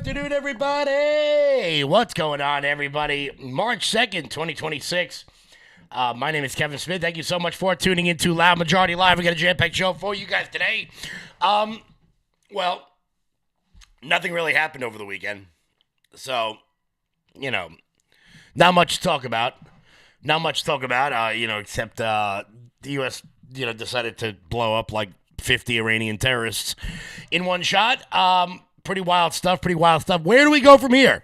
afternoon, everybody. What's going on, everybody? March 2nd, 2026. My name is Kevin Smith. Thank you so much for tuning into Loud Majority Live. We got a jam-packed show for you guys today. Well, nothing really happened over the weekend. So, not much to talk about. Except the U.S., decided to blow up like 50 Iranian terrorists in one shot. Pretty wild stuff. Where do we go from here?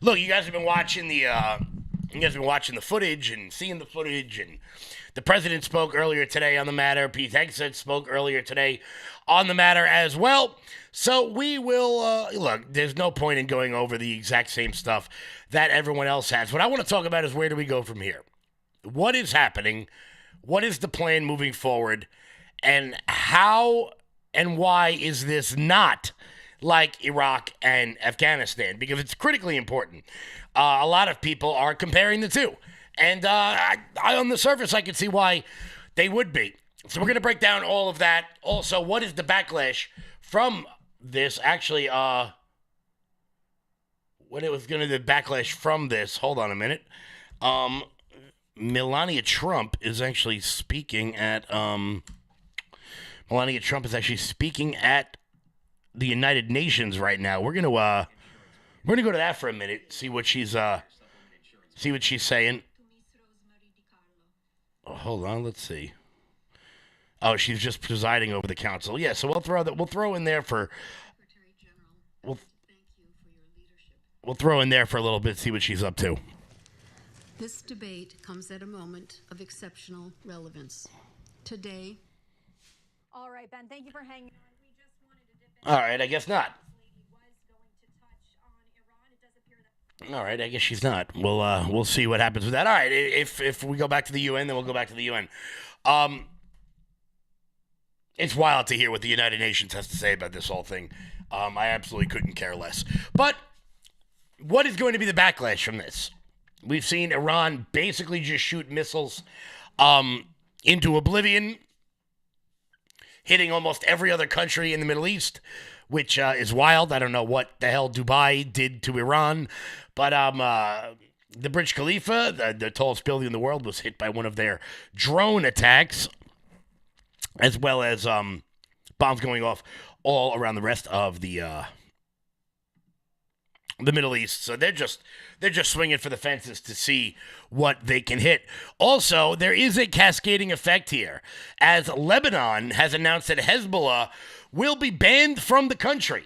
Look, you guys have been watching the footage and seeing the footage, and the president spoke earlier today on the matter. Pete Hegseth spoke earlier today on the matter as well. So we will, look, there's no point in going over the exact same stuff that everyone else has. What I want to talk about is where do we go from here? What is happening? What is the plan moving forward? And how and why is this not like Iraq and Afghanistan? Because it's critically important. A lot of people are comparing the two. And I, on the surface, I can see why they would be. So we're going to break down all of that. Also, what is the backlash from this? Actually, what it was going to be the backlash from this. Hold on a minute. Melania Trump is actually speaking at the United Nations right now. We're gonna go to that for a minute. See what she's saying. Oh, hold on, let's see. Oh, she's just presiding over the council. Yeah, so we'll throw in there for we'll throw in there for a little bit. See what she's up to. This debate comes at a moment of exceptional relevance. Today. All right, Ben, thank you for hanging on. We just wanted to dip All right, I guess not. All right, I guess she's not. We'll see what happens with that. All right, if we go back to the UN, then we'll go back to the UN. It's wild to hear what the United Nations has to say about this whole thing. I absolutely couldn't care less. But what is going to be the backlash from this? We've seen Iran basically just shoot missiles into oblivion, hitting almost every other country in the Middle East, which is wild. I don't know what the hell Dubai did to Iran, but the Burj Khalifa, the tallest building in the world, was hit by one of their drone attacks, as well as bombs going off all around the rest of the Middle East. So they're just swinging for the fences to see what they can hit. Also, there is a cascading effect here, as Lebanon has announced that Hezbollah will be banned from the country.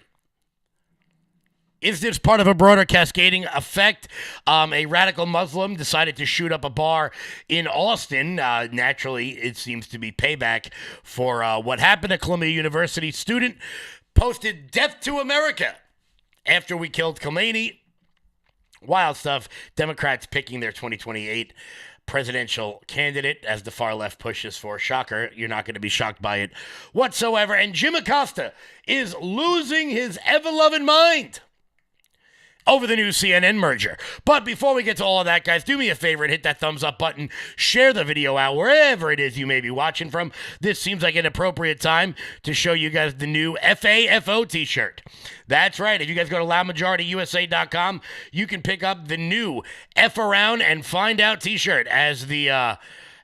Is this part of a broader cascading effect? A radical Muslim decided to shoot up a bar in Austin. Naturally, it seems to be payback for what happened. A Columbia University student posted "Death to America" after we killed Khomeini. Wild stuff. Democrats picking their 2028 presidential candidate as the far left pushes for. Shocker. You're not going to be shocked by it whatsoever. And Jim Acosta is losing his ever-loving mind over the new CNN merger. But before we get to all of that, guys, do me a favor and hit that thumbs up button. Share the video out wherever it is you may be watching from. This seems like an appropriate time to show you guys the new FAFO t-shirt. That's right. If you guys go to loudmajorityusa.com, you can pick up the new F Around and Find Out t-shirt as the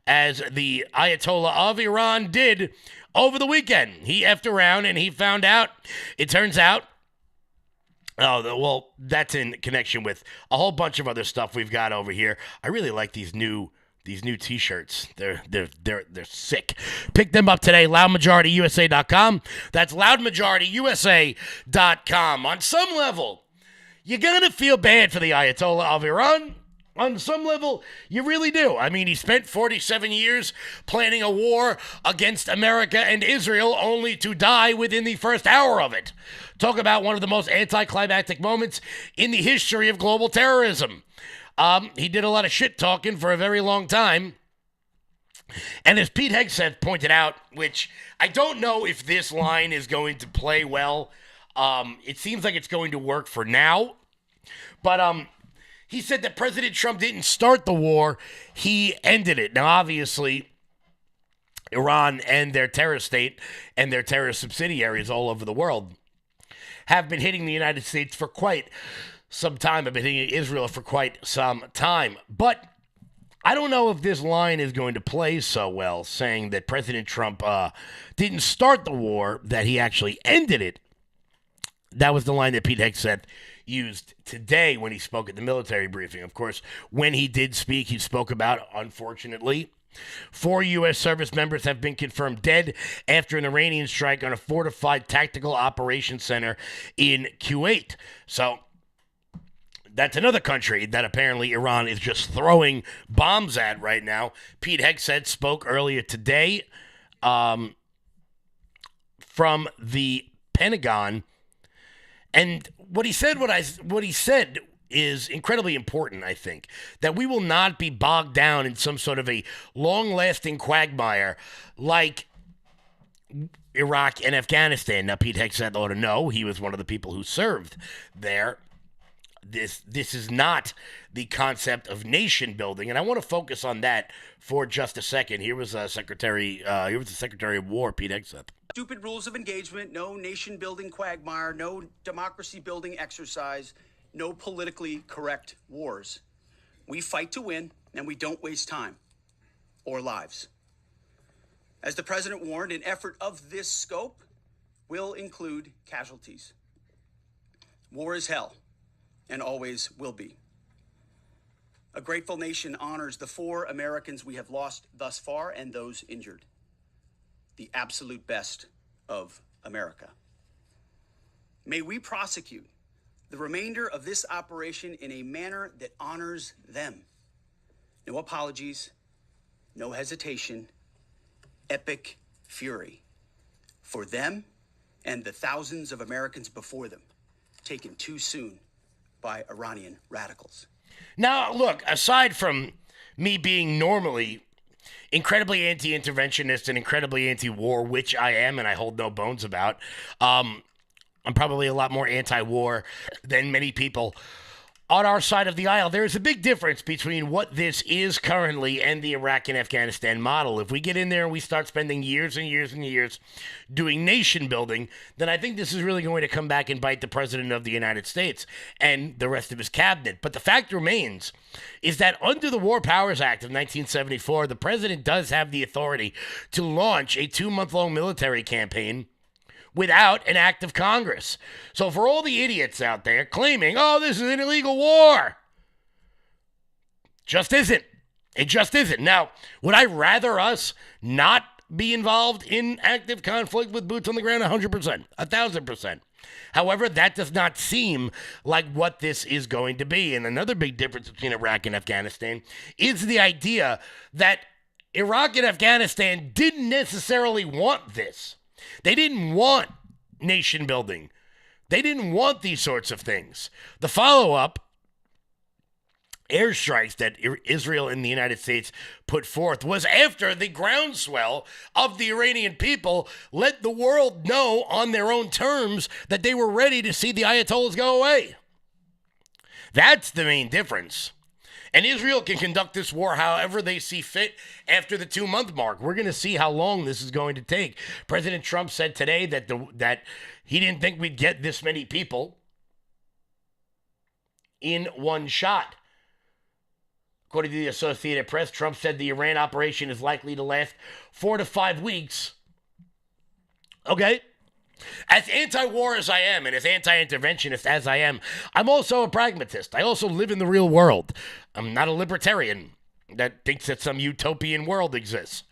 Ayatollah of Iran did over the weekend. He effed around and he found out. It turns out, well, that's in connection with a whole bunch of other stuff we've got over here. I really like these new t-shirts. They're sick. Pick them up today, loudmajorityusa.com. That's loudmajorityusa.com. On some level, you're going to feel bad for the Ayatollah of Iran. On some level, you really do. I mean, he spent 47 years planning a war against America and Israel, only to die within the first hour of it. Talk about one of the most anticlimactic moments in the history of global terrorism. He did a lot of shit talking for a very long time. And as Pete Hegseth pointed out, which I don't know if this line is going to play well. It seems like it's going to work for now. But he said that President Trump didn't start the war. He ended it. Now, obviously, Iran and their terrorist state and their terrorist subsidiaries all over the world have been hitting the United States for quite some time, have been hitting Israel for quite some time. But I don't know if this line is going to play so well, saying that President Trump didn't start the war, that he actually ended it. That was the line that Pete Hegseth used today when he spoke at the military briefing. Of course, when he did speak, he spoke about, unfortunately, 4 U.S. service members have been confirmed dead after an Iranian strike on a fortified tactical operations center in Kuwait. So that's another country that apparently Iran is just throwing bombs at right now. Pete Hegseth spoke earlier today from the Pentagon, and what he said is incredibly important, I think, that we will not be bogged down in some sort of a long-lasting quagmire like Iraq and Afghanistan. Now, Pete Hegseth ought to know. He was one of the people who served there. This is not the concept of nation building, and I want to focus on that for just a second. Here was the Secretary of War, Pete Hegseth. Stupid rules of engagement, no nation-building quagmire, no democracy-building exercise, no politically correct wars. We fight to win, and we don't waste time or lives. As the president warned, an effort of this scope will include casualties. War is hell, and always will be. A grateful nation honors the 4 Americans we have lost thus far and those injured. The absolute best of America. May we prosecute the remainder of this operation in a manner that honors them. No apologies, no hesitation, epic fury for them and the thousands of Americans before them, taken too soon by Iranian radicals. Now, look, aside from me being normally incredibly anti-interventionist and incredibly anti-war, which I am and I hold no bones about, I'm probably a lot more anti-war than many people on our side of the aisle. There is a big difference between what this is currently and the Iraq and Afghanistan model. If we get in there and we start spending years and years and years doing nation building, then I think this is really going to come back and bite the President of the United States and the rest of his cabinet. But the fact remains is that under the War Powers Act of 1974, the President does have the authority to launch a 2-month-long military campaign without an act of Congress. So for all the idiots out there claiming, oh, this is an illegal war, just isn't. It just isn't. Now, would I rather us not be involved in active conflict with boots on the ground? 100%, 1,000%. However, that does not seem like what this is going to be. And another big difference between Iraq and Afghanistan is the idea that Iraq and Afghanistan didn't necessarily want this. They didn't want nation building. They didn't want these sorts of things. The follow-up airstrikes that Israel and the United States put forth was after the groundswell of the Iranian people let the world know on their own terms that they were ready to see the Ayatollahs go away. That's the main difference. And Israel can conduct this war however they see fit after the 2-month mark. We're going to see how long this is going to take. President Trump said today that he didn't think we'd get this many people in one shot. According to the Associated Press, Trump said the Iran operation is likely to last 4 to 5 weeks. Okay. As anti-war as I am and as anti-interventionist as I am, I'm also a pragmatist. I also live in the real world. I'm not a libertarian that thinks that some utopian world exists.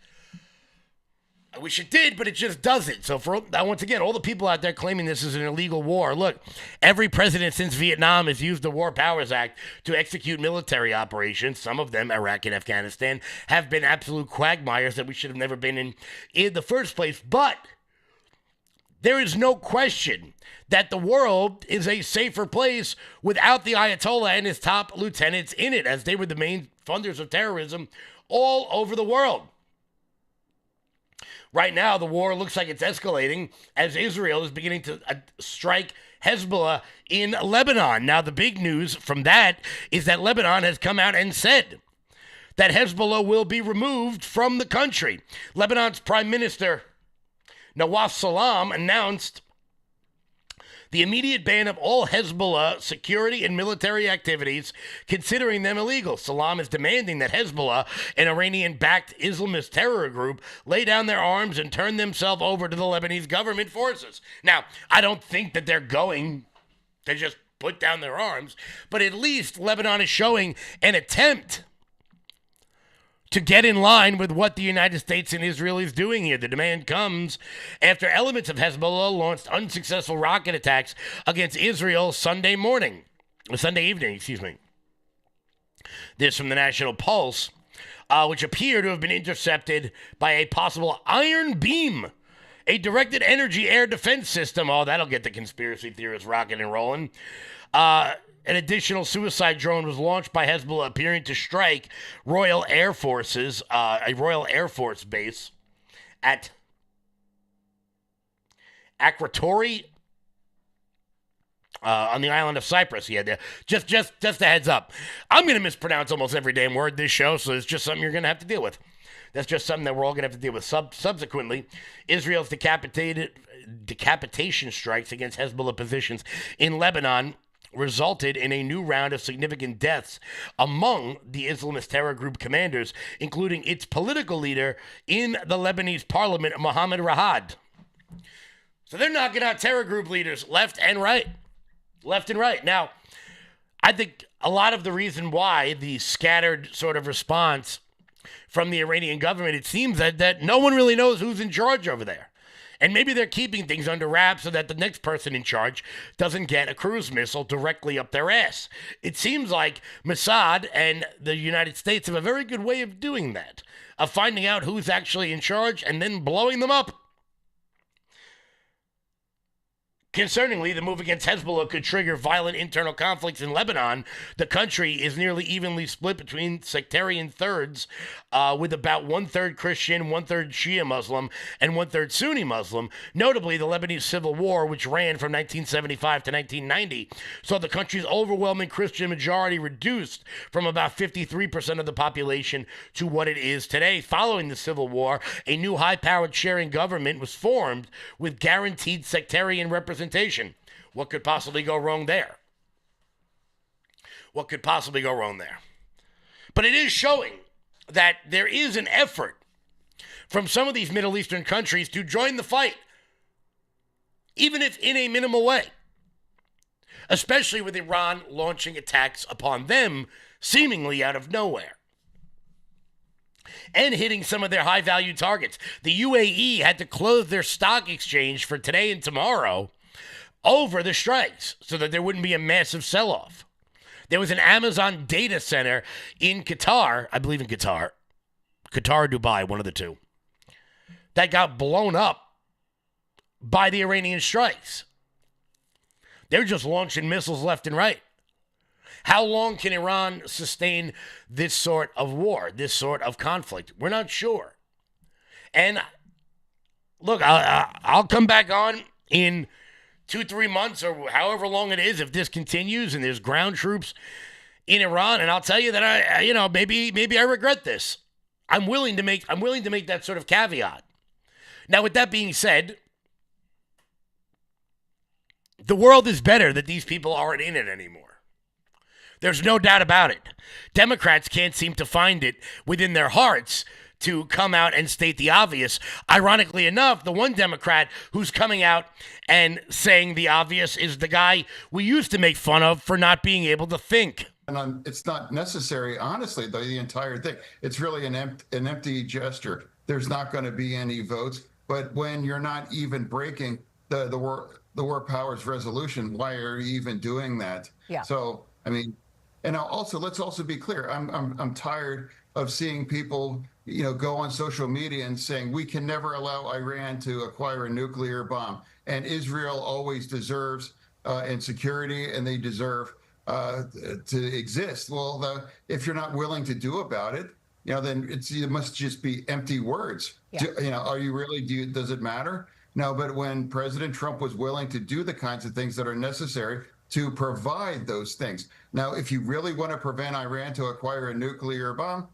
I wish it did, but it just doesn't. So once again, all the people out there claiming this is an illegal war, look, every president since Vietnam has used the War Powers Act to execute military operations. Some of them, Iraq and Afghanistan, have been absolute quagmires that we should have never been in the first place. But there is no question that the world is a safer place without the Ayatollah and his top lieutenants in it, as they were the main funders of terrorism all over the world. Right now, the war looks like it's escalating as Israel is beginning to strike Hezbollah in Lebanon. Now, the big news from that is that Lebanon has come out and said that Hezbollah will be removed from the country. Lebanon's Prime Minister Nawaf Salam announced the immediate ban of all Hezbollah security and military activities, considering them illegal. Salam is demanding that Hezbollah, an Iranian-backed Islamist terror group, lay down their arms and turn themselves over to the Lebanese government forces. Now, I don't think that they're going to just put down their arms, but at least Lebanon is showing an attempt to get in line with what the United States and Israel is doing here. The demand comes after elements of Hezbollah launched unsuccessful rocket attacks against Israel Sunday evening. This from the National Pulse, which appear to have been intercepted by a possible Iron Beam, a directed energy air defense system. Oh, that'll get the conspiracy theorists rocking and rolling. An additional suicide drone was launched by Hezbollah, appearing to strike a Royal Air Force base at Akratory on the island of Cyprus. Yeah, just a heads up. I'm going to mispronounce almost every damn word this show, so it's just something you're going to have to deal with. That's just something that we're all going to have to deal with. Subsequently, Israel's decapitation strikes against Hezbollah positions in Lebanon resulted in a new round of significant deaths among the Islamist terror group commanders, including its political leader in the Lebanese parliament, Mohammed Rahad. So they're knocking out terror group leaders left and right. Now, I think a lot of the reason why the scattered sort of response from the Iranian government, it seems that no one really knows who's in charge over there. And maybe they're keeping things under wraps so that the next person in charge doesn't get a cruise missile directly up their ass. It seems like Mossad and the United States have a very good way of doing that, of finding out who's actually in charge and then blowing them up. Concerningly, the move against Hezbollah could trigger violent internal conflicts in Lebanon. The country is nearly evenly split between sectarian thirds, with about one-third Christian, one-third Shia Muslim, and one-third Sunni Muslim. Notably, the Lebanese Civil War, which ran from 1975 to 1990, saw the country's overwhelming Christian majority reduced from about 53% of the population to what it is today. Following the Civil War, a new high-powered sharing government was formed with guaranteed sectarian representation. What could possibly go wrong there? But it is showing that there is an effort from some of these Middle Eastern countries to join the fight, even if in a minimal way, especially with Iran launching attacks upon them seemingly out of nowhere and hitting some of their high-value targets. The UAE had to close their stock exchange for today and tomorrow over the strikes so that there wouldn't be a massive sell-off. There was an Amazon data center in Qatar, I believe in Qatar or Dubai, one of the two, that got blown up by the Iranian strikes. They're just launching missiles left and right. How long can Iran sustain this sort of war, this sort of conflict? We're not sure. And look, I'll come back on in 2-3 months or however long it is if this continues and there's ground troops in Iran, and I'll tell you that maybe I regret this. I'm willing to make that sort of caveat. Now, with that being said, the world is better that these people aren't in it anymore. There's no doubt about it. Democrats can't seem to find it within their hearts to come out and state the obvious. Ironically enough, the one Democrat who's coming out and saying the obvious is the guy we used to make fun of for not being able to think. And it's not necessary, honestly, the entire thing. It's really an empty gesture. There's not going to be any votes. But when you're not even breaking the war powers resolution, why are you even doing that? Yeah. So, I mean, and also let's also be clear. I'm tired of seeing people, go on social media and saying we can never allow Iran to acquire a nuclear bomb, and Israel always deserves insecurity, and they deserve to exist. Well, if you're not willing to do about it, then it must just be empty words. Yeah. Are you really? Does it matter? No. But when President Trump was willing to do the kinds of things that are necessary to provide those things, now, if you really want to prevent Iran to acquire a nuclear bomb,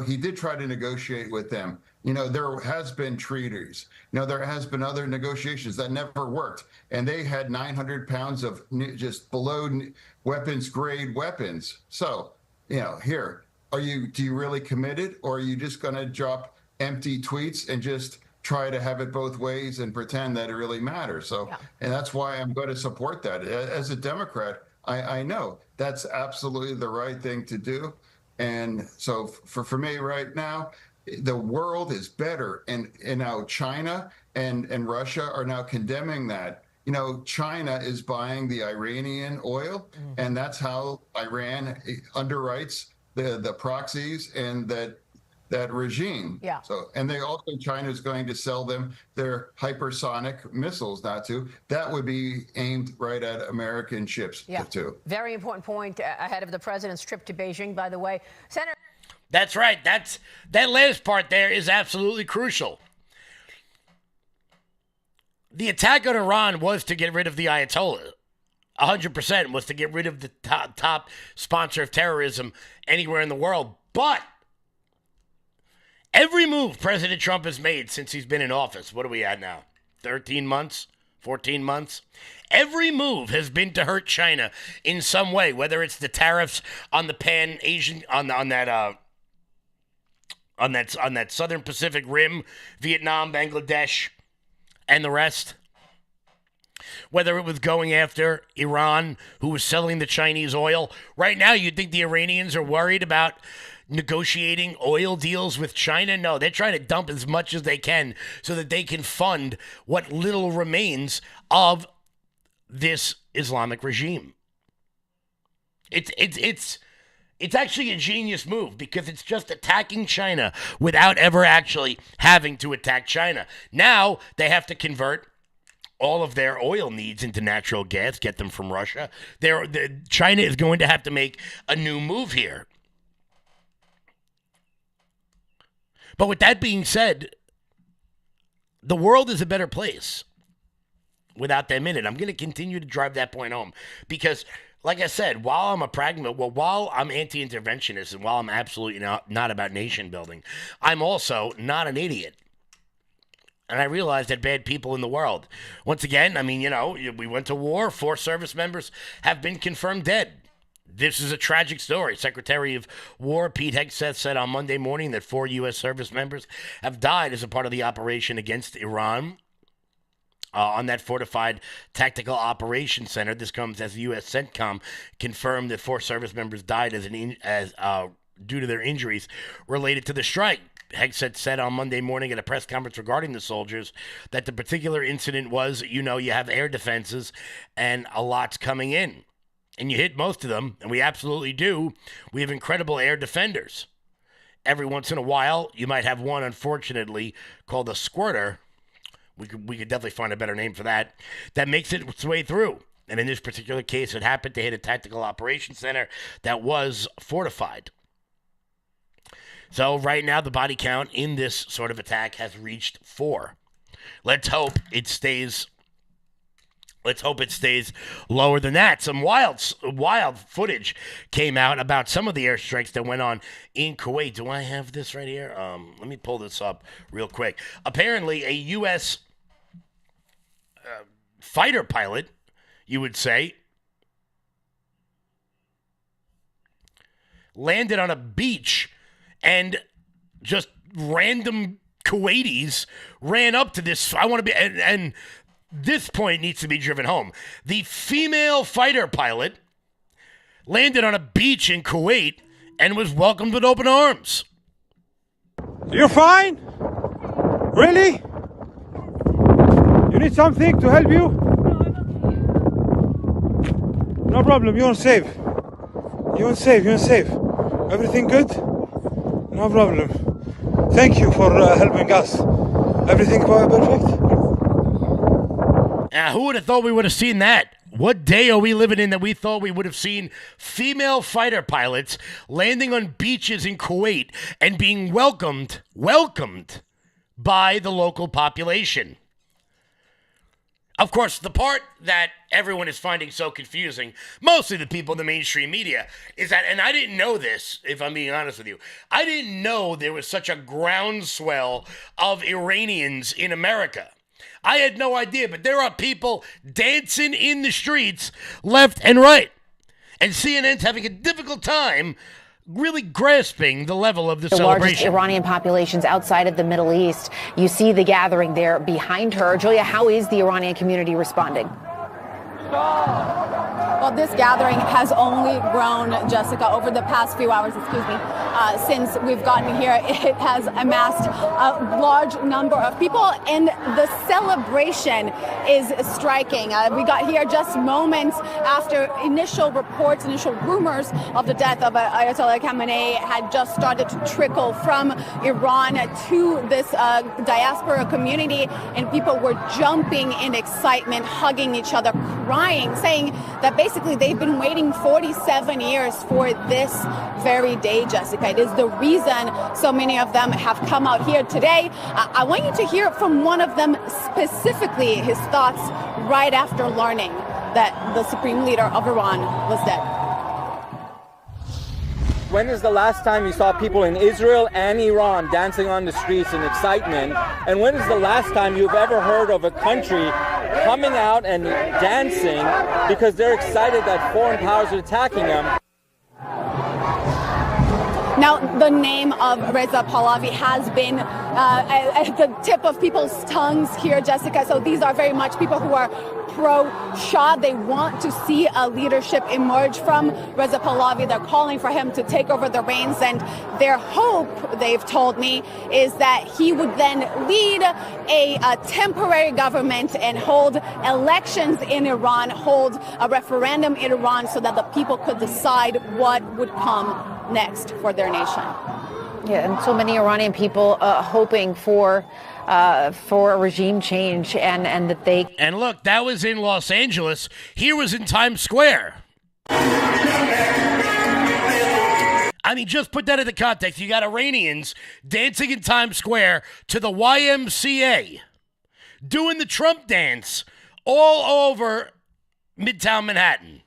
he did try to negotiate with them. There has been treaties. There has been other negotiations that never worked. And they had 900 pounds of just below weapons grade weapons. So, here, do you really committed, or are you just going to drop empty tweets and just try to have it both ways and pretend that it really matters? So, and that's why I'm going to support that. As a Democrat, I know that's absolutely the right thing to do. And so for me right now, the world is better. And now China and Russia are now condemning that. China is buying the Iranian oil, and that's how Iran underwrites the proxies and that regime. Yeah. So, and China is going to sell them their hypersonic missiles, that would be aimed right at American ships too. Very important point ahead of the president's trip to Beijing, by the way. Senator. That's right. That last part there is absolutely crucial. The attack on Iran was to get rid of the Ayatollah. 100% was to get rid of the top sponsor of terrorism anywhere in the world. But every move President Trump has made since he's been in office, what are we at now? 13 months? 14 months? Every move has been to hurt China in some way, whether it's the tariffs on the Pan-Asian, on that Southern Pacific Rim, Vietnam, Bangladesh, and the rest. Whether it was going after Iran, who was selling the Chinese oil. Right now, you'd think the Iranians are worried about negotiating oil deals with China. No, they're trying to dump as much as they can so that they can fund what little remains of this Islamic regime. It's actually a genius move because it's just attacking China without ever actually having to attack China. Now they have to convert all of their oil needs into natural gas, get them from Russia. China is going to have to make a new move here. But with that being said, the world is a better place without them in it. I'm going to continue to drive that point home because, like I said, while I'm anti-interventionist and while I'm absolutely not about nation building, I'm also not an idiot. And I realize that bad people in the world. Once again, we went to war. 4 service members have been confirmed dead. This is a tragic story. Secretary of War Pete Hegseth said on Monday morning that 4 U.S. service members have died as a part of the operation against Iran on that fortified tactical operations center. This comes as the U.S. CENTCOM confirmed that 4 service members died due to their injuries related to the strike. Hegseth said on Monday morning at a press conference regarding the soldiers that the particular incident was, you have air defenses and a lot's coming in. And you hit most of them, and we absolutely do. We have incredible air defenders. Every once in a while, you might have one, unfortunately, called a squirter. We could definitely find a better name for that. That makes its way through. And in this particular case, it happened to hit a tactical operations center that was fortified. So right now, the body count in this sort of attack has reached 4. Let's hope it stays lower than that. Some wild footage came out about some of the airstrikes that went on in Kuwait. Do I have this right here? Let me pull this up real quick. Apparently, a U.S. Fighter pilot, you would say, landed on a beach and just random Kuwaitis ran up to this. And this point needs to be driven home. The female fighter pilot landed on a beach in Kuwait and was welcomed with open arms. You're fine? Really? You need something to help you? No problem, you're safe. You're safe. Everything good? No problem. Thank you for helping us. Everything perfect? Who would have thought we would have seen that? What day are we living in that we thought we would have seen female fighter pilots landing on beaches in Kuwait and being welcomed by the local population? Of course, the part that everyone is finding so confusing, mostly the people in the mainstream media, is that, and I didn't know this, if I'm being honest with you, I didn't know there was such a groundswell of Iranians in America. I had no idea, but there are people dancing in the streets left and right. And CNN's having a difficult time really grasping the level of the celebration. Largest Iranian populations outside of the Middle East. You see the gathering there behind her. Julia, how is the Iranian community responding? Well, this gathering has only grown, Jessica, over the past few hours, since we've gotten here. It has amassed a large number of people, and the celebration is striking. We got here just moments after initial reports, initial rumors of the death of Ayatollah Khamenei had just started to trickle from Iran to this diaspora community, and people were jumping in excitement, hugging each other, crying, saying that basically they've been waiting 47 years for this very day, Jessica. It is the reason so many of them have come out here today. I want you to hear from one of them specifically, his thoughts right after learning that the supreme leader of Iran was dead. When is the last time you saw people in Israel and Iran dancing on the streets in excitement? And when is the last time you've ever heard of a country coming out and dancing because they're excited that foreign powers are attacking them? Now, the name of Reza Pahlavi has been at the tip of people's tongues here, Jessica. So these are very much people who are pro-Shah. They want to see a leadership emerge from Reza Pahlavi. They're calling for him to take over the reins. And their hope, they've told me, is that he would then lead a temporary government and hold elections in Iran, hold a referendum in Iran so that the people could decide what would come next for their nation. Yeah, and so many Iranian people hoping for a regime change and that they... And look, that was in Los Angeles. Here was in Times Square. I mean, just put that into context. You got Iranians dancing in Times Square to the YMCA, doing the Trump dance all over Midtown Manhattan.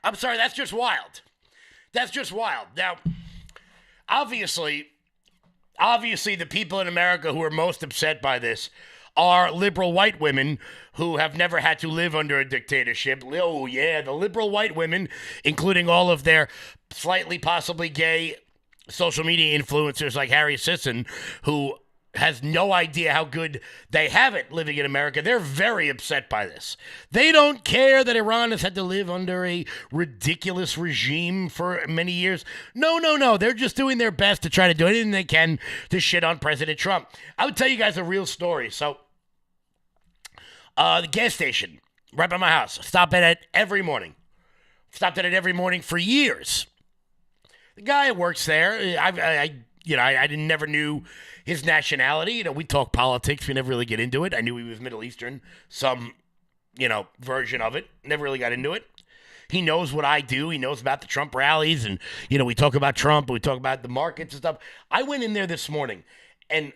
I'm sorry, that's just wild. That's just wild. Now, obviously, the people in America who are most upset by this are liberal white women who have never had to live under a dictatorship. Oh, yeah, the liberal white women, including all of their slightly possibly gay social media influencers like Harry Sisson, who has no idea how good they have it living in America. They're very upset by this. They don't care that Iran has had to live under a ridiculous regime for many years. No. They're just doing their best to try to do anything they can to shit on President Trump. I would tell you guys a real story. So, the gas station right by my house. I stop at it every morning. Stopped at it every morning for years. The guy works there. I never knew his nationality. We talk politics. We never really get into it. I knew he was Middle Eastern, some, version of it. Never really got into it. He knows what I do. He knows about the Trump rallies. And, we talk about Trump. We talk about the markets and stuff. I went in there this morning. And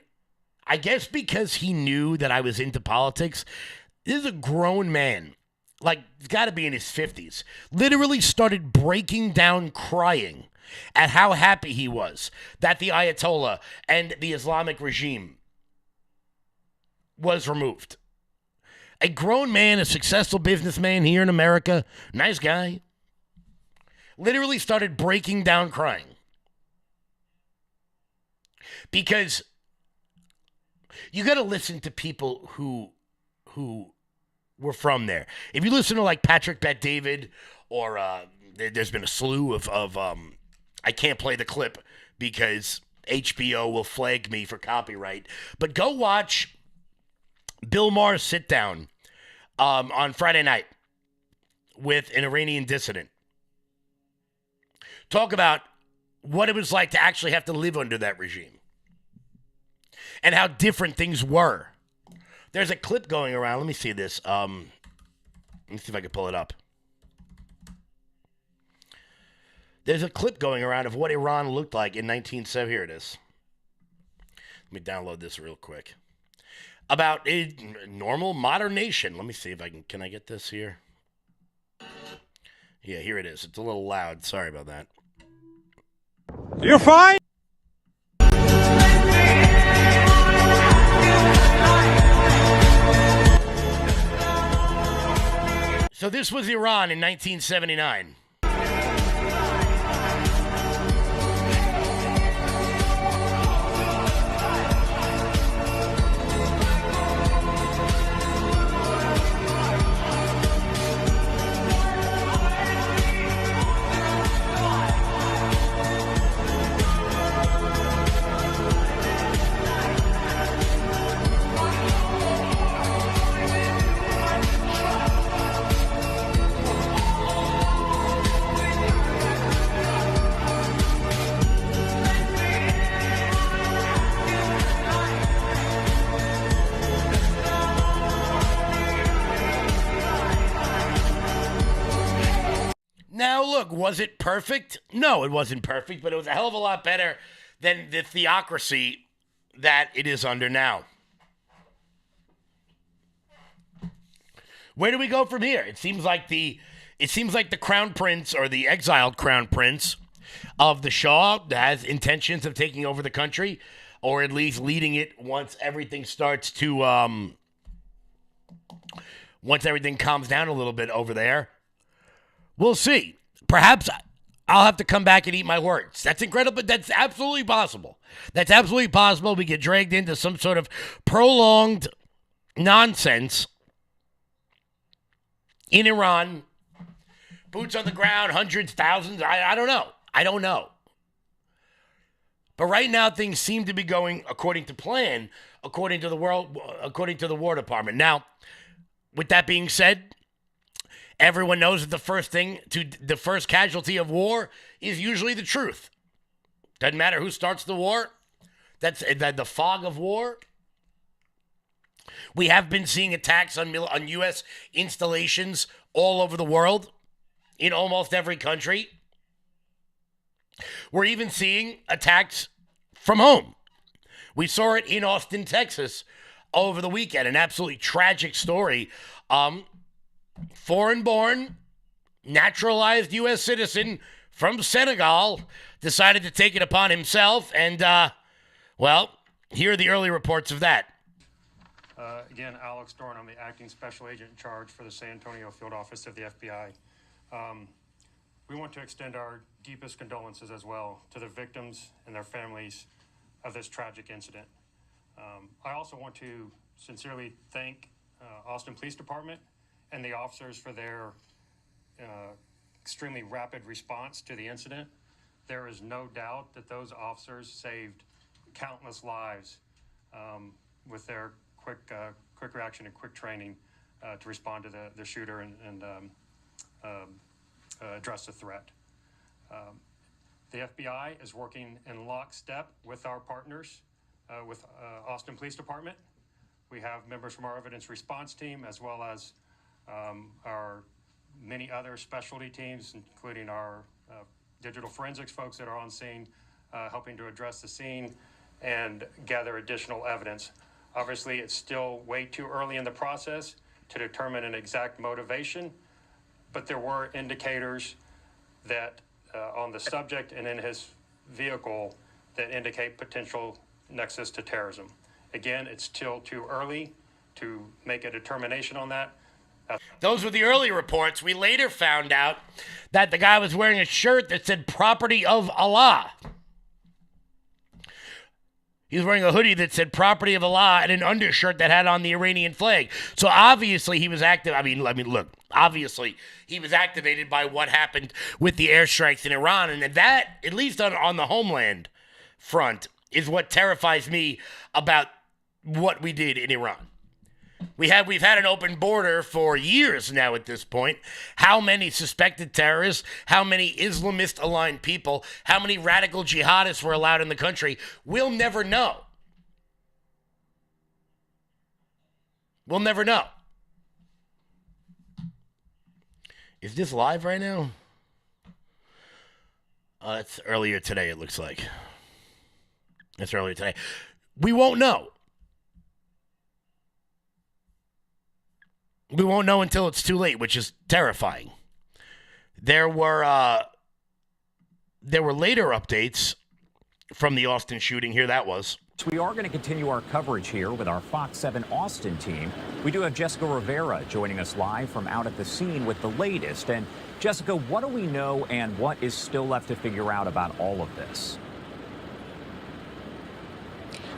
I guess because he knew that I was into politics, this is a grown man. He's got to be in his 50s. Literally started breaking down crying at how happy he was that the Ayatollah and the Islamic regime was removed. A grown man, a successful businessman here in America, nice guy, literally started breaking down crying. Because you got to listen to people who were from there. If you listen to like Patrick Bet-David or there's been a slew of I can't play the clip because HBO will flag me for copyright. But go watch Bill Maher's sit down on Friday night with an Iranian dissident. Talk about what it was like to actually have to live under that regime and how different things were. There's a clip going around. Let me see this. Let me see if I can pull it up. There's a clip going around of what Iran looked like in 1970. Here it is. Let me download this real quick. About a normal modern nation. Let me see if I can I get this here? Yeah, here it is. It's a little loud. Sorry about that. You're fine? So this was Iran in 1979. Now, look, was it perfect? No, it wasn't perfect, but it was a hell of a lot better than the theocracy that it is under now. Where do we go from here? It seems like the crown prince or the exiled crown prince of the Shah has intentions of taking over the country, or at least leading it once everything starts to once everything calms down a little bit over there. We'll see. Perhaps I'll have to come back and eat my words. That's incredible, but that's absolutely possible. That's absolutely possible. We get dragged into some sort of prolonged nonsense in Iran. Boots on the ground, hundreds, thousands. I don't know. I don't know. But right now, things seem to be going according to plan, according to the War Department. Now, with that being said, everyone knows that the first casualty of war is usually the truth. Doesn't matter who starts the war. That's the fog of war. We have been seeing attacks on U.S. installations all over the world, in almost every country. We're even seeing attacks from home. We saw it in Austin, Texas, over the weekend. An absolutely tragic story. Foreign-born, naturalized U.S. citizen from Senegal decided to take it upon himself, and, here are the early reports of that. Again, Alex Dorn, I'm the acting special agent in charge for the San Antonio field office of the FBI. We want to extend our deepest condolences as well to the victims and their families of this tragic incident. I also want to sincerely thank Austin Police Department and the officers for their extremely rapid response to the incident. There is no doubt that those officers saved countless lives with their quick reaction and quick training to respond to the shooter and address the threat. The FBI is working in lockstep with our partners, with Austin Police Department. We have members from our evidence response team, as well as our many other specialty teams, including our digital forensics folks that are on scene, helping to address the scene and gather additional evidence. Obviously, it's still way too early in the process to determine an exact motivation, but there were indicators that on the subject and in his vehicle that indicate potential nexus to terrorism. Again, it's still too early to make a determination on that. Those were the early reports. We later found out that the guy was wearing a shirt that said "Property of Allah." He was wearing a hoodie that said "Property of Allah" and an undershirt that had on the Iranian flag. So obviously he was active. I mean, look. Obviously he was activated by what happened with the airstrikes in Iran, and that, at least on the homeland, front is what terrifies me about what we did in Iran. We've had an open border for years now at this point. How many suspected terrorists, how many Islamist-aligned people, how many radical jihadists were allowed in the country, we'll never know. We'll never know. Is this live right now? That's earlier today, it looks like. That's earlier today. We won't know. We won't know until it's too late, which is terrifying. There were later updates from the Austin shooting. Here that was. We are going to continue our coverage here with our Fox 7 Austin team. We do have Jessica Rivera joining us live from out at the scene with the latest. And Jessica, what do we know and what is still left to figure out about all of this?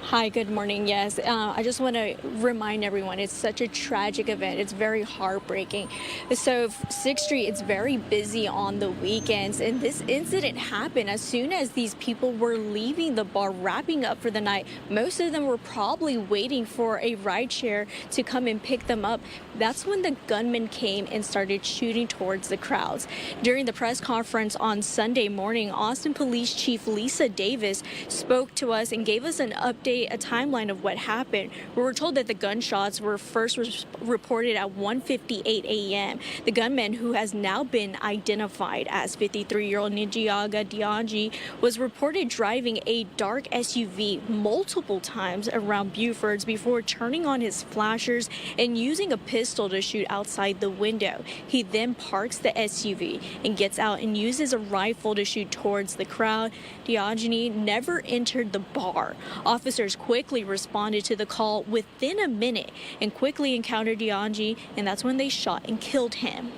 Hi, good morning. Yes, I just want to remind everyone it's such a tragic event. It's very heartbreaking. So 6th Street, it's very busy on the weekends, and this incident happened as soon as these people were leaving the bar, wrapping up for the night. Most of them were probably waiting for a rideshare to come and pick them up. That's when the gunman came and started shooting towards the crowds. During the press conference on Sunday morning, Austin Police Chief Lisa Davis spoke to us and gave us an update, a timeline of what happened. We were told that the gunshots were first reported at 1:58 a.m. The gunman, who has now been identified as 53-year-old Nijiaga Dianji, was reported driving a dark SUV multiple times around Buford's before turning on his flashers and using a pistol to shoot outside the window. He then parks the SUV and gets out and uses a rifle to shoot towards the crowd. Dianji never entered the bar. Officers quickly responded to the call within a minute and quickly encountered Dianji, and that's when they shot and killed him.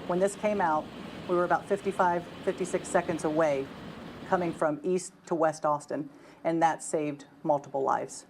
When this came out, we were about 55, 56 seconds away coming from east to west Austin, and that saved multiple lives.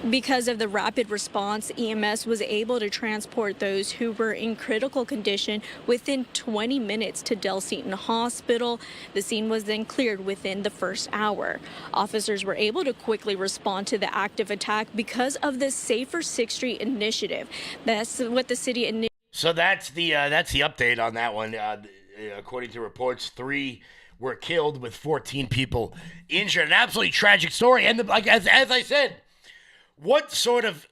Because of the rapid response, EMS was able to transport those who were in critical condition within 20 minutes to Del Seaton Hospital. The scene was then cleared within the first hour. Officers were able to quickly respond to the active attack because of the Safer 6th Street initiative. That's what the city So that's the update on that one. According to reports, 3 were killed with 14 people injured. An absolutely tragic story. And as I said, what sort of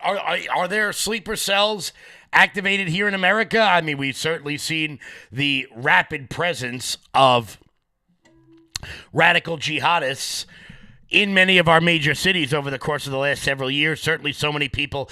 are there sleeper cells activated here in America? I mean, we've certainly seen the rapid presence of radical jihadists in many of our major cities over the course of the last several years. Certainly so many people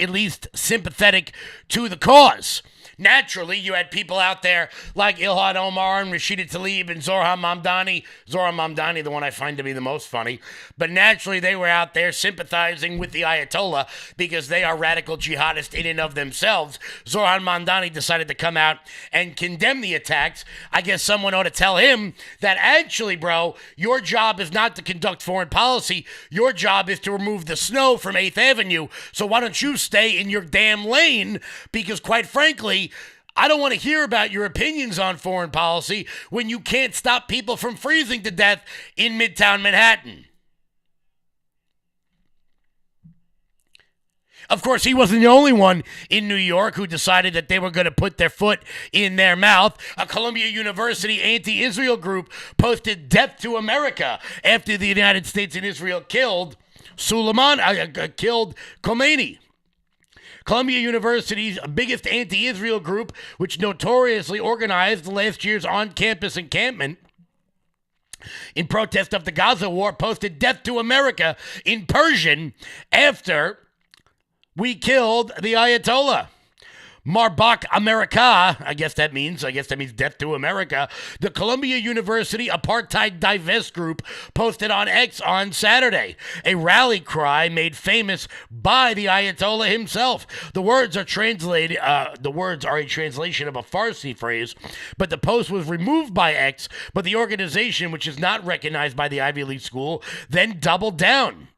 at least sympathetic to the cause. Naturally, you had people out there like Ilhan Omar and Rashida Tlaib and Zohran Mamdani. Zohran Mamdani, the one I find to be the most funny. But naturally, they were out there sympathizing with the Ayatollah because they are radical jihadists in and of themselves. Zohran Mamdani decided to come out and condemn the attacks. I guess someone ought to tell him that actually, bro, your job is not to conduct foreign policy. Your job is to remove the snow from 8th Avenue. So why don't you stay in your damn lane? Because quite frankly, I don't want to hear about your opinions on foreign policy when you can't stop people from freezing to death in Midtown Manhattan. Of course, he wasn't the only one in New York who decided that they were going to put their foot in their mouth. A Columbia University anti-Israel group posted death to America after the United States and Israel killed Khomeini. Columbia University's biggest anti-Israel group, which notoriously organized last year's on-campus encampment in protest of the Gaza war, posted death to America in Persian after we killed the Ayatollah. Marbach America, I guess that means death to America. The Columbia University Apartheid Divest Group posted on X on Saturday a rally cry made famous by the Ayatollah himself. The words are a translation of a Farsi phrase, but the post was removed by X, but the organization, which is not recognized by the Ivy League school, then doubled down.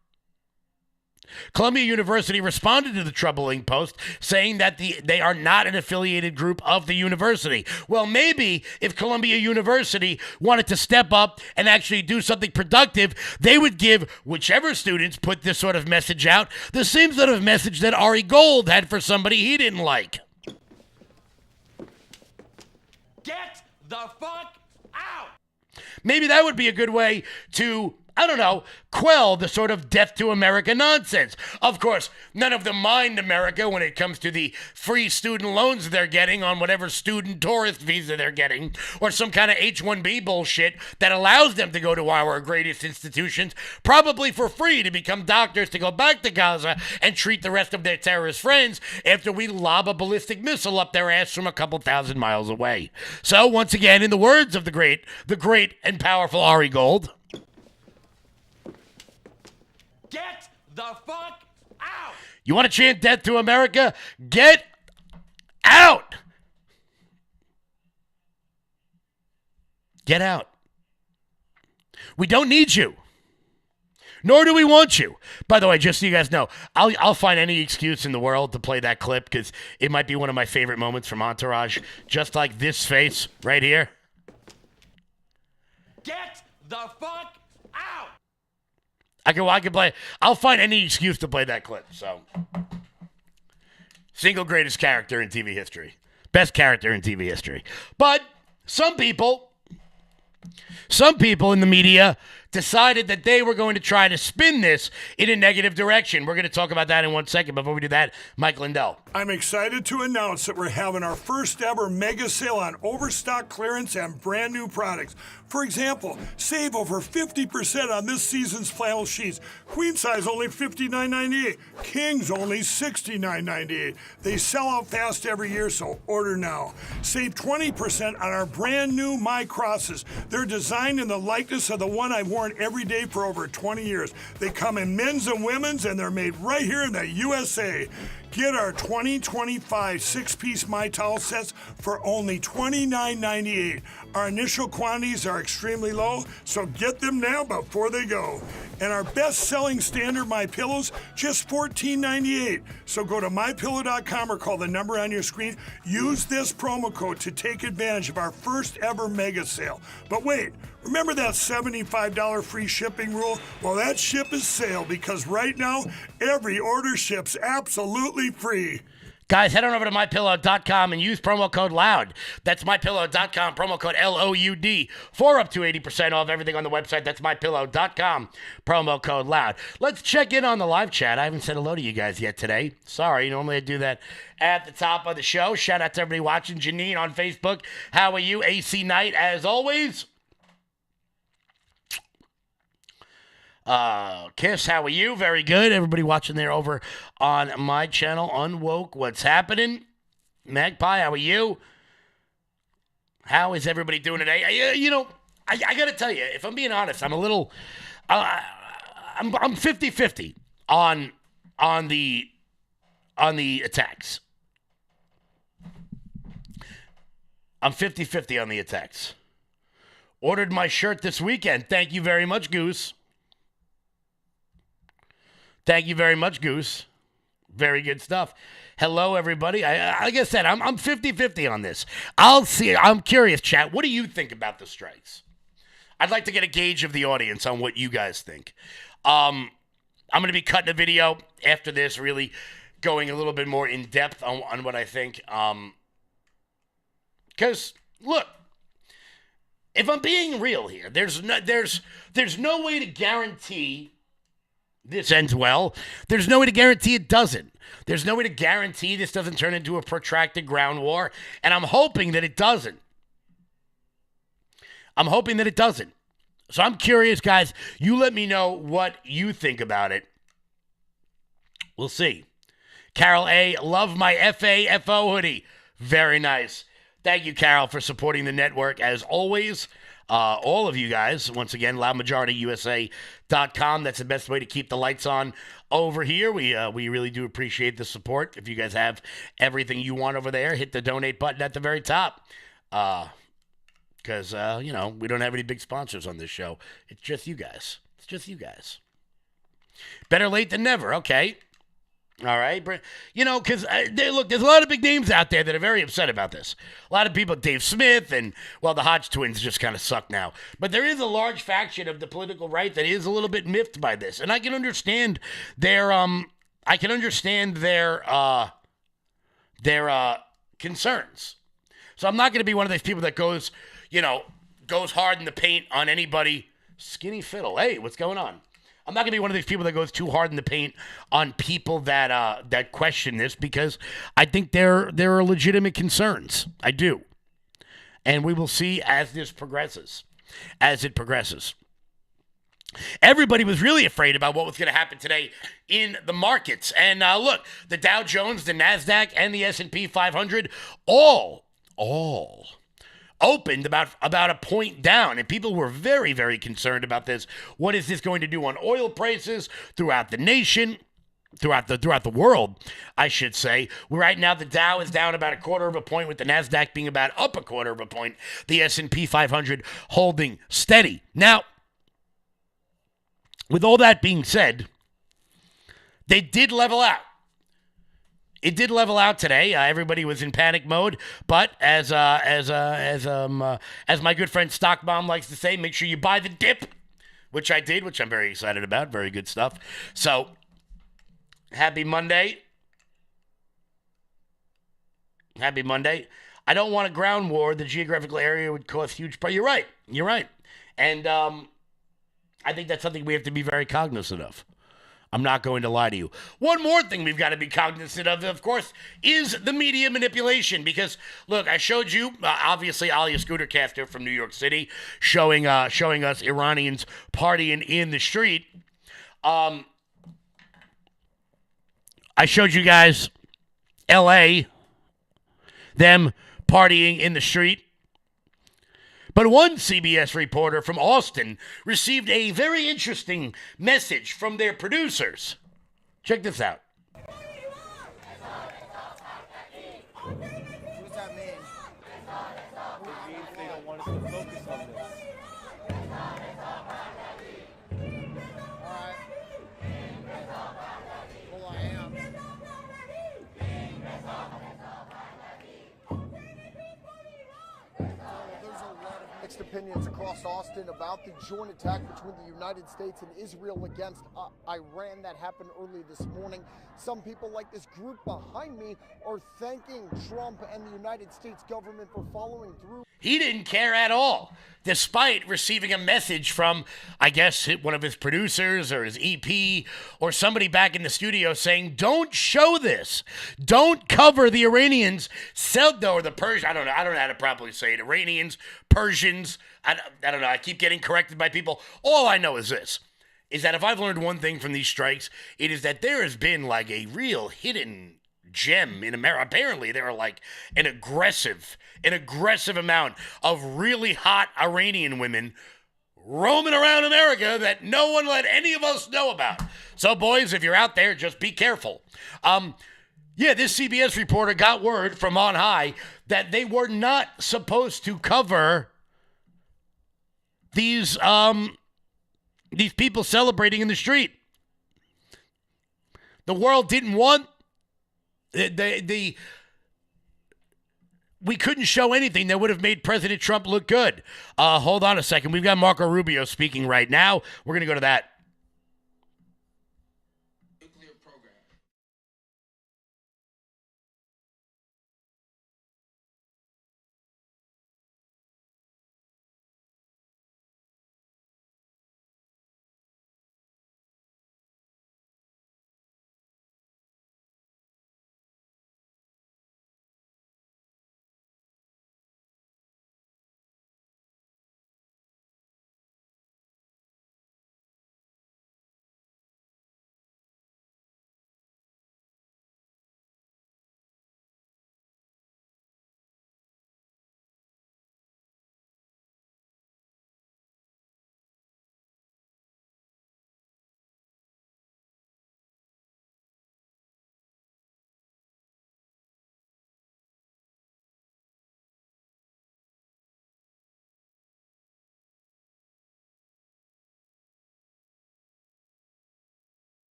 Columbia University responded to the troubling post, saying that they are not an affiliated group of the university. Well, maybe if Columbia University wanted to step up and actually do something productive, they would give whichever students put this sort of message out the same sort of message that Ari Gold had for somebody he didn't like. Get the fuck out! Maybe that would be a good way to, I don't know, quell the sort of death to America nonsense. Of course, none of them mind America when it comes to the free student loans they're getting on whatever student tourist visa they're getting, or some kind of H-1B bullshit that allows them to go to our greatest institutions, probably for free, to become doctors, to go back to Gaza and treat the rest of their terrorist friends after we lob a ballistic missile up their ass from a couple thousand miles away. So, once again, in the words of the great and powerful Ari Gold, Get the fuck out! you want to chant death to America? Get out! Get out. We don't need you. Nor do we want you. By the way, just so you guys know, I'll find any excuse in the world to play that clip because it might be one of my favorite moments from Entourage. Just like this face right here. Get the fuck out! I can play. I'll find any excuse to play that clip. So, single greatest character in TV history, best character in TV history. But some people in the media decided that they were going to try to spin this in a negative direction. We're going to talk about that in 1 second. Before we do that, Mike Lindell. I'm excited to announce that we're having our first ever mega sale on overstock clearance and brand new products. For example, save over 50% on this season's flannel sheets. Queen size only $59.98. Kings only $69.98. They sell out fast every year, so order now. Save 20% on our brand new My Crosses. They're designed in the likeness of the one I've worn every day for over 20 years. They come in men's and women's, and they're made right here in the USA. Get our 2025 six-piece My Towel sets for only $29.98. Our initial quantities are extremely low, so get them now before they go. And our best-selling standard My Pillows, just $14.98. So go to MyPillow.com or call the number on your screen. Use this promo code to take advantage of our first ever mega sale. But wait, remember that $75 free shipping rule? Well, that ship is sale because right now, every order ships absolutely free. Guys, head on over to MyPillow.com and use promo code LOUD. That's MyPillow.com, promo code LOUD, for up to 80% off everything on the website. That's MyPillow.com, promo code LOUD. Let's check in on the live chat. I haven't said hello to you guys yet today. Sorry, normally I do that at the top of the show. Shout out to everybody watching. Janine on Facebook. How are you? AC Knight, as always. Kiss, how are you? Very good. Everybody watching there over on my channel, Unwoke. What's happening? Magpie, how are you? How is everybody doing today? I got to tell you, if I'm being honest, I'm a little, I'm 50-50 on the attacks. I'm 50-50 on the attacks. Ordered my shirt this weekend. Thank you very much, Goose. Thank you very much, Goose. Very good stuff. Hello, everybody. Like I said, I'm 50-50 on this. I'll see. I'm curious, chat. What do you think about the strikes? I'd like to get a gauge of the audience on what you guys think. I'm going to be cutting a video after this, really going a little bit more in depth on what I think. Because, look, if I'm being real here, there's no way to guarantee this ends well. There's no way to guarantee it doesn't. There's no way to guarantee this doesn't turn into a protracted ground war, and I'm hoping that it doesn't. So I'm curious, guys. You let me know what you think about it. We'll see. Carol A., love my FAFO hoodie. Very nice. Thank you, Carol, for supporting the network as always. All of you guys, once again, loudmajorityusa.com. That's the best way to keep the lights on over here. We really do appreciate the support. If you guys have everything you want over there, hit the donate button at the very top. Because, we don't have any big sponsors on this show. It's just you guys. Better late than never. Okay. All right. You know, because look, there's a lot of big names out there that are very upset about this. A lot of people, Dave Smith and, well, the Hodge twins just kind of suck now. But there is a large faction of the political right that is a little bit miffed by this. And I can understand their concerns. So I'm not going to be one of those people that goes hard in the paint on anybody. Skinny Fiddle. Hey, what's going on? I'm not going to be one of these people that goes too hard in the paint on people that question this, because I think there are legitimate concerns. I do. And we will see as this progresses, as it progresses. Everybody was really afraid about what was going to happen today in the markets. And look, the Dow Jones, the NASDAQ, and the S&P 500 all opened about a point down, and people were very, very concerned about this. What is this going to do on oil prices throughout the nation, throughout the world, I should say? Right now, the Dow is down about 1/4 of a point, with the NASDAQ being about up 1/4 of a point, the S&P 500 holding steady. Now, with all that being said, they did level out. It did level out today. Everybody was in panic mode, but as my good friend Stockbomb likes to say, make sure you buy the dip, which I did, which I'm very excited about. Very good stuff. So, happy Monday. Happy Monday. I don't want a ground war. The geographical area would cause huge. You're right. You're right. And I think that's something we have to be very cognizant of. I'm not going to lie to you. One more thing we've got to be cognizant of course, is the media manipulation. Because, look, I showed you, obviously, Alia Scootercaster from New York City showing us Iranians partying in the street. I showed you guys L.A., them partying in the street. But one CBS reporter from Austin received a very interesting message from their producers. Check this out. What does that mean? It means they don't want us to focus on this. Alright. Well, I am. There's a lot of mixed opinions across Austin about the joint attack between the United States and Israel against Iran that happened early this morning. Some people, like this group behind me, are thanking Trump and the United States government for following through. He didn't care at all, despite receiving a message from, I guess, one of his producers or his EP or somebody back in the studio saying, don't show this. Don't cover the Iranians, or the Persians. I don't know how to properly say it. Iranians, Persians. I don't know. I keep getting corrected by people. All I know is this, is that if I've learned one thing from these strikes, it is that there has been like a real hidden gem in America. Apparently, there are like an aggressive amount of really hot Iranian women roaming around America that no one let any of us know about. So, boys, if you're out there, just be careful. This CBS reporter got word from on high that they were not supposed to cover these people celebrating in the street. The world didn't want we couldn't show anything that would have made President Trump look good. Hold on a second. We've got Marco Rubio speaking right now. We're going to go to that.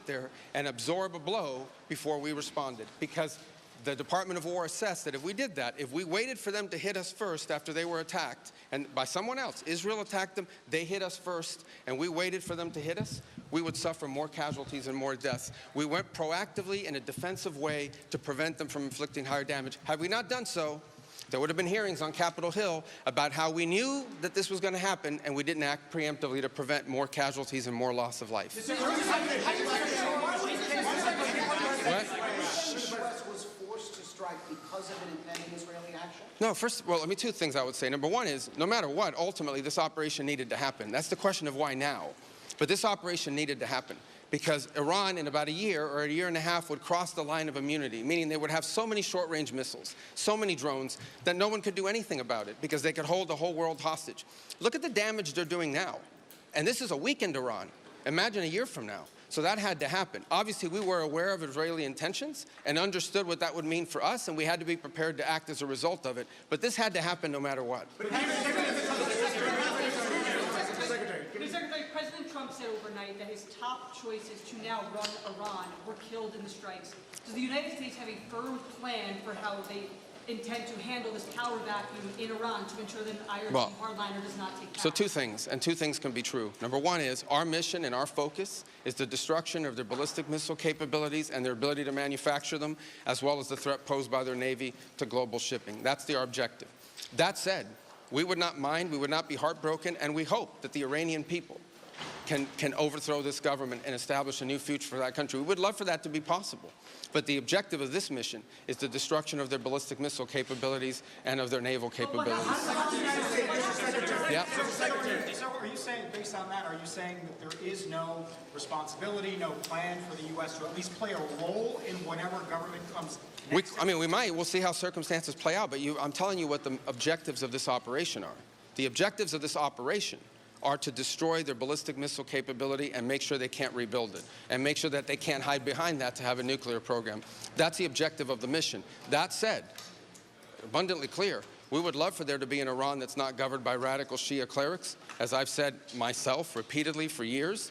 sit there and absorb a blow before we responded, because the Department of War assessed that if we did that, if we waited for them to hit us first after they were attacked, and by someone else, Israel attacked them, they hit us first, and we waited for them to hit us, we would suffer more casualties and more deaths. We went proactively in a defensive way to prevent them from inflicting higher damage. Had we not done so, there would have been hearings on Capitol Hill about how we knew that this was going to happen, and we didn't act preemptively to prevent more casualties and more loss of life. What? Because of an impending Israeli action? No, well, let me two things I would say. Number one is, no matter what, ultimately this operation needed to happen. That's the question of why now. But this operation needed to happen because Iran in about a year or a year and a half would cross the line of immunity, meaning they would have so many short-range missiles, so many drones, that no one could do anything about it because they could hold the whole world hostage. Look at the damage they're doing now. And this is a weakened Iran. Imagine a year from now. So that had to happen. Obviously, we were aware of Israeli intentions and understood what that would mean for us, and we had to be prepared to act as a result of it. But this had to happen no matter what. Secretary, President Trump said overnight that his top choices to now run Iran were killed in the strikes. Does the United States have a firm plan for how they intend to handle this power vacuum in Iran to ensure that an Irish hardliner does not take power? So two things, and two things can be true. Number one is our mission and our focus is the destruction of their ballistic missile capabilities and their ability to manufacture them, as well as the threat posed by their Navy to global shipping. That's our objective. That said, we would not mind, we would not be heartbroken, and we hope that the Iranian people can overthrow this government and establish a new future for that country. We would love for that to be possible. But the objective of this mission is the destruction of their ballistic missile capabilities and of their naval capabilities. Yeah. So are you saying, based on that, are you saying that there is no responsibility, no plan for the U.S. to at least play a role in whatever government comes next? We might. We'll see how circumstances play out. But I'm telling you what the objectives of this operation are. The objectives of this operation are to destroy their ballistic missile capability and make sure they can't rebuild it, and make sure that they can't hide behind that to have a nuclear program. That's the objective of the mission. That said, abundantly clear, we would love for there to be an Iran that's not governed by radical Shia clerics. As I've said myself repeatedly for years,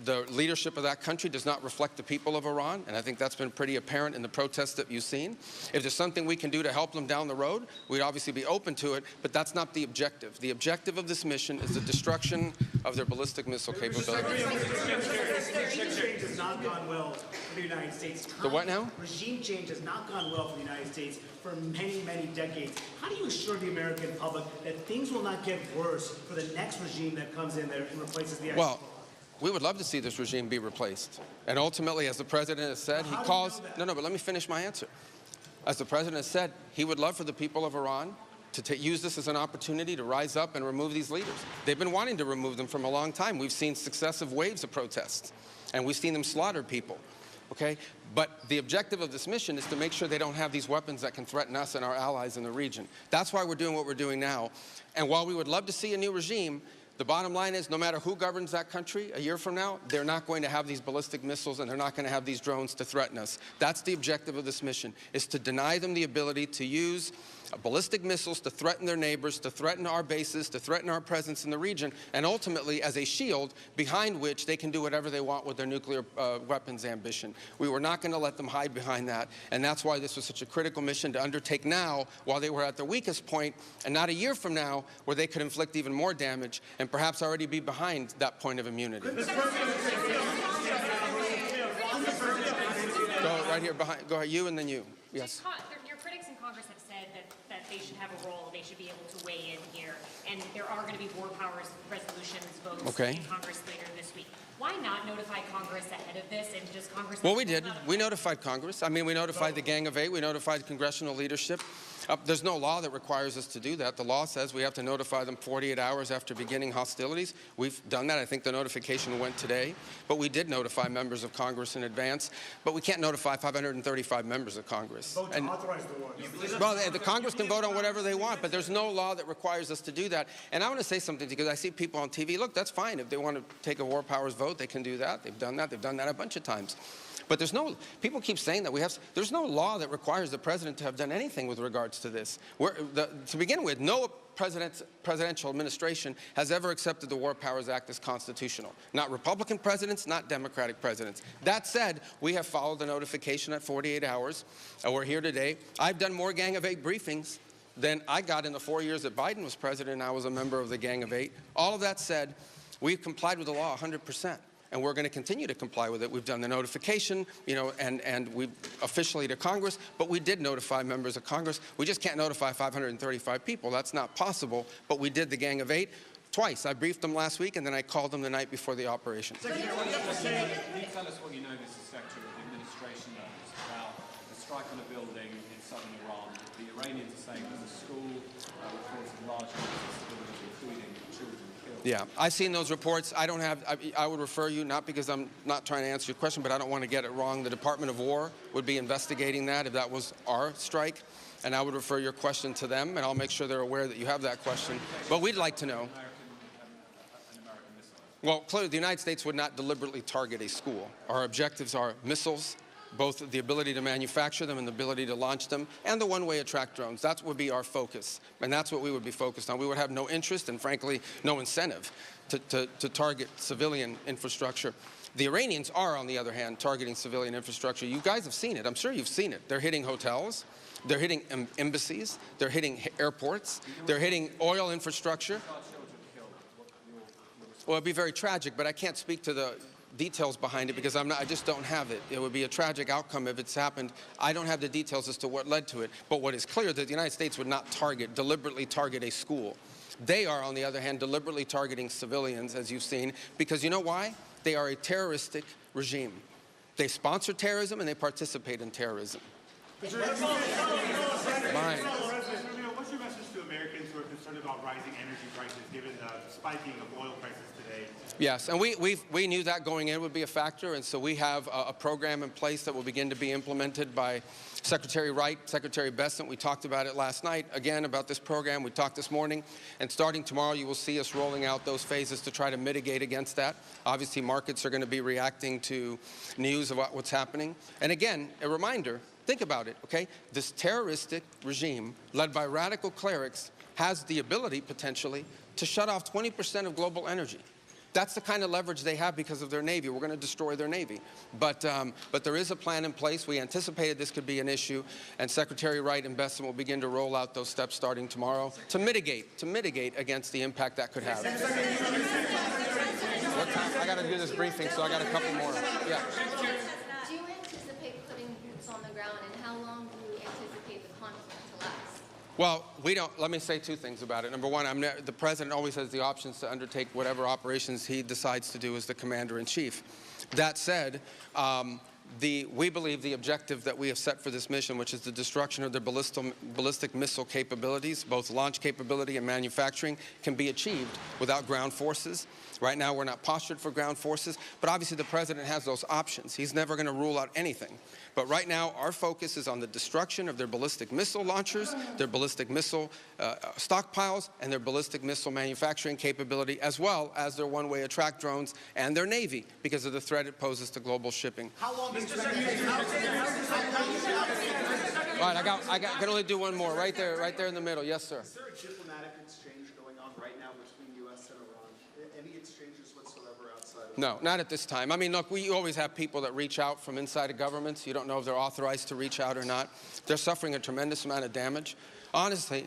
the leadership of that country does not reflect the people of Iran, and I think that's been pretty apparent in the protests that you've seen. If there's something we can do to help them down the road, we'd obviously be open to it, but that's not the objective. The objective of this mission is the destruction of their ballistic missile capabilities. Regime change has not gone well for the United States. The what now? Regime change has not gone well for the United States for many, many decades. How do you assure the American public that things will not get worse for the next regime that comes in there and replaces the Well, we would love to see this regime be replaced. And ultimately, as the president has said, he calls... No, but let me finish my answer. As the president has said, he would love for the people of Iran to use this as an opportunity to rise up and remove these leaders. They've been wanting to remove them from a long time. We've seen successive waves of protests, and we've seen them slaughter people. Okay? But the objective of this mission is to make sure they don't have these weapons that can threaten us and our allies in the region. That's why we're doing what we're doing now. And while we would love to see a new regime, the bottom line is no matter who governs that country a year from now, they're not going to have these ballistic missiles and they're not going to have these drones to threaten us. That's the objective of this mission, is to deny them the ability to use ballistic missiles to threaten their neighbors, to threaten our bases, to threaten our presence in the region, and ultimately as a shield behind which they can do whatever they want with their nuclear weapons ambition. We were not going to let them hide behind that, and that's why this was such a critical mission to undertake now while they were at their weakest point, and not a year from now where they could inflict even more damage and perhaps already be behind that point of immunity. Go right here behind. Go ahead, you and then you. Yes. Your critics in Congress have said that they should have a role, they should be able to weigh in here, and there are going to be war powers resolutions votes in Congress later this week. Why not notify Congress ahead of this, and does Congress... Well, we did. We notified Congress. I mean, we notified the Gang of Eight. We notified congressional leadership. There's no law that requires us to do that. The law says we have to notify them 48 hours after beginning hostilities. We've done that. I think the notification went today. But we did notify members of Congress in advance. But we can't notify 535 members of Congress. Vote to authorize the war. Well, the Congress can vote on whatever they want, but there's no law that requires us to do that. And I want to say something, because I see people on TV. Look, that's fine. If they want to take a war powers vote, they can do that. They've done that. They've done that a bunch of times. But people keep saying that there's no law that requires the president to have done anything with regards to this. To begin with, no presidential administration has ever accepted the War Powers Act as constitutional. Not Republican presidents, not Democratic presidents. That said, we have followed the notification at 48 hours. We're here today. I've done more Gang of Eight briefings than I got in the 4 years that Biden was president and I was a member of the Gang of Eight. All of that said, we've complied with the law 100%. And we're going to continue to comply with it. We've done the notification, and we officially to Congress, but we did notify members of Congress. We just can't notify 535 people. That's not possible, but we did the Gang of Eight twice. I briefed them last week, and then I called them the night before the operation. Can you tell us what you know, Mr. Secretary, of the administration knows about the strike on a building in southern Iran? The Iranians are saying there's a school reporting large numbers of civilians, including children. Yeah, I've seen those reports. I would refer you, not because I'm not trying to answer your question, but I don't want to get it wrong. The Department of War would be investigating that if that was our strike, and I would refer your question to them, and I'll make sure they're aware that you have that question. But we'd like to know. Well, clearly, the United States would not deliberately target a school. Our objectives are missiles, both the ability to manufacture them and the ability to launch them, and the one-way attract drones. That would be our focus, and that's what we would be focused on. We would have no interest and, frankly, no incentive to target civilian infrastructure. The Iranians are, on the other hand, targeting civilian infrastructure. You guys have seen it. I'm sure you've seen it. They're hitting hotels. They're hitting embassies. They're hitting airports. They're hitting oil infrastructure. Well, it'd be very tragic, but I can't speak to the details behind it because I just don't have it. It would be a tragic outcome if it's happened. I don't have the details as to what led to it. But what is clear that the United States would not deliberately target a school. They are, on the other hand, deliberately targeting civilians, as you've seen, because you know why? They are a terroristic regime. They sponsor terrorism and they participate in terrorism. What's your message to Americans who are concerned about rising energy prices given the spiking of oil prices today? Yes, and we knew that going in would be a factor, and so we have a program in place that will begin to be implemented by Secretary Wright, Secretary Bessent. We talked about it last night, again, about this program. We talked this morning, and starting tomorrow, you will see us rolling out those phases to try to mitigate against that. Obviously, markets are going to be reacting to news about what's happening. And again, a reminder, think about it, okay? This terroristic regime, led by radical clerics, has the ability, potentially, to shut off 20% of global energy. That's the kind of leverage they have because of their Navy. We're going to destroy their Navy. But there is a plan in place. We anticipated this could be an issue, and Secretary Wright and Bessent will begin to roll out those steps starting tomorrow to mitigate against the impact that could have. What time? I got to do this briefing, so I got a couple more. Yeah. Do you anticipate putting boots on the ground, and how long do you anticipate the conflict to last? Well, we don't. Let me say two things about it. Number one, the president always has the options to undertake whatever operations he decides to do as the commander-in-chief. That said, we believe the objective that we have set for this mission, which is the destruction of their ballistic missile capabilities, both launch capability and manufacturing, can be achieved without ground forces. Right now, we're not postured for ground forces, but obviously the president has those options. He's never going to rule out anything. But right now, our focus is on the destruction of their ballistic missile launchers, their ballistic missile stockpiles, and their ballistic missile manufacturing capability, as well as their one-way attract drones and their Navy, because of the threat it poses to global shipping. How long do you expect All right, I can only do one more. Right there in the middle. Yes, sir. Is there a diplomatic exchange going on right now between U.S. and Iran? Any exchanges whatsoever outside of No, not at this time. I mean, look, we always have people that reach out from inside of governments. You don't know if they're authorized to reach out or not. They're suffering a tremendous amount of damage. Honestly,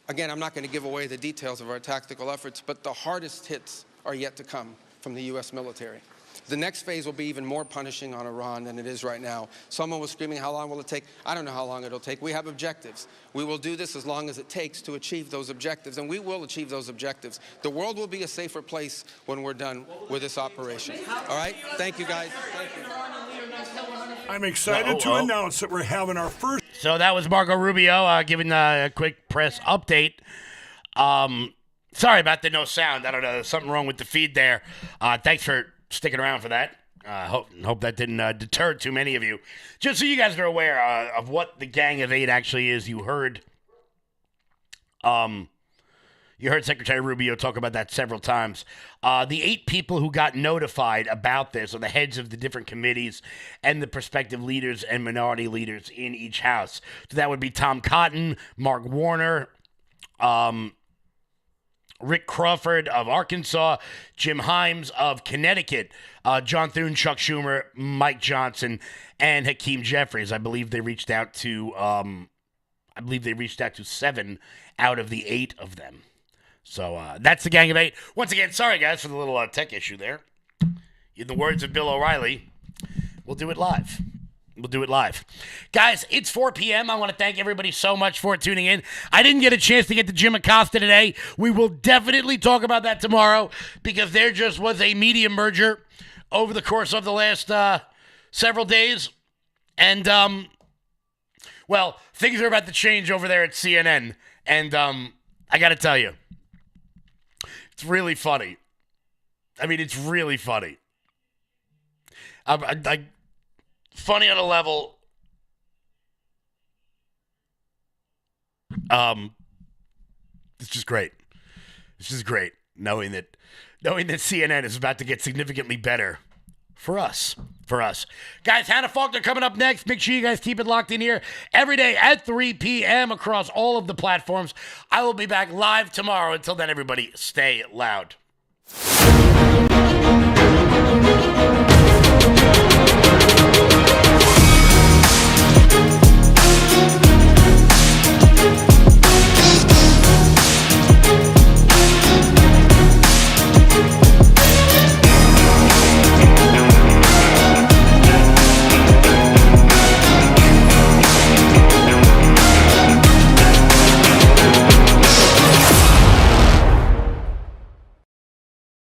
again, I'm not going to give away the details of our tactical efforts, but the hardest hits are yet to come from the U.S. military. The next phase will be even more punishing on Iran than it is right now. Someone was screaming, how long will it take? I don't know how long it'll take. We have objectives. We will do this as long as it takes to achieve those objectives, and we will achieve those objectives. The world will be a safer place when we're done with this operation. All right? Thank you, guys. Thank you. I'm excited to announce that we're having our first... So that was Marco Rubio giving a quick press update. Sorry about the no sound. I don't know. There's something wrong with the feed there. Thanks for sticking around for that. Hope that didn't deter too many of you. Just so you guys are aware of what the Gang of Eight actually is, you heard You heard Secretary Rubio talk about that several times. The 8 people who got notified about this are the heads of the different committees and the prospective leaders and minority leaders in each house. So that would be Tom Cotton, Mark Warner, Rick Crawford of Arkansas, Jim Himes of Connecticut, John Thune, Chuck Schumer, Mike Johnson, and Hakeem Jeffries. I believe they reached out to 7 out of the 8 of them. So that's the gang of 8. Once again, sorry guys for the little tech issue there. In the words of Bill O'Reilly, we'll do it live. We'll do it live. Guys, it's 4 p.m. I want to thank everybody so much for tuning in. I didn't get a chance to get to Jim Acosta today. We will definitely talk about that tomorrow because there just was a media merger over the course of the last several days. And, well, things are about to change over there at CNN. And I got to tell you, it's really funny. I mean, it's really funny. Funny on a level. It's just great. It's just great knowing that CNN is about to get significantly better for us. Guys, Hannah Faulkner coming up next. Make sure you guys keep it locked in here every day at 3 p.m. across all of the platforms. I will be back live tomorrow. Until then, everybody, stay loud.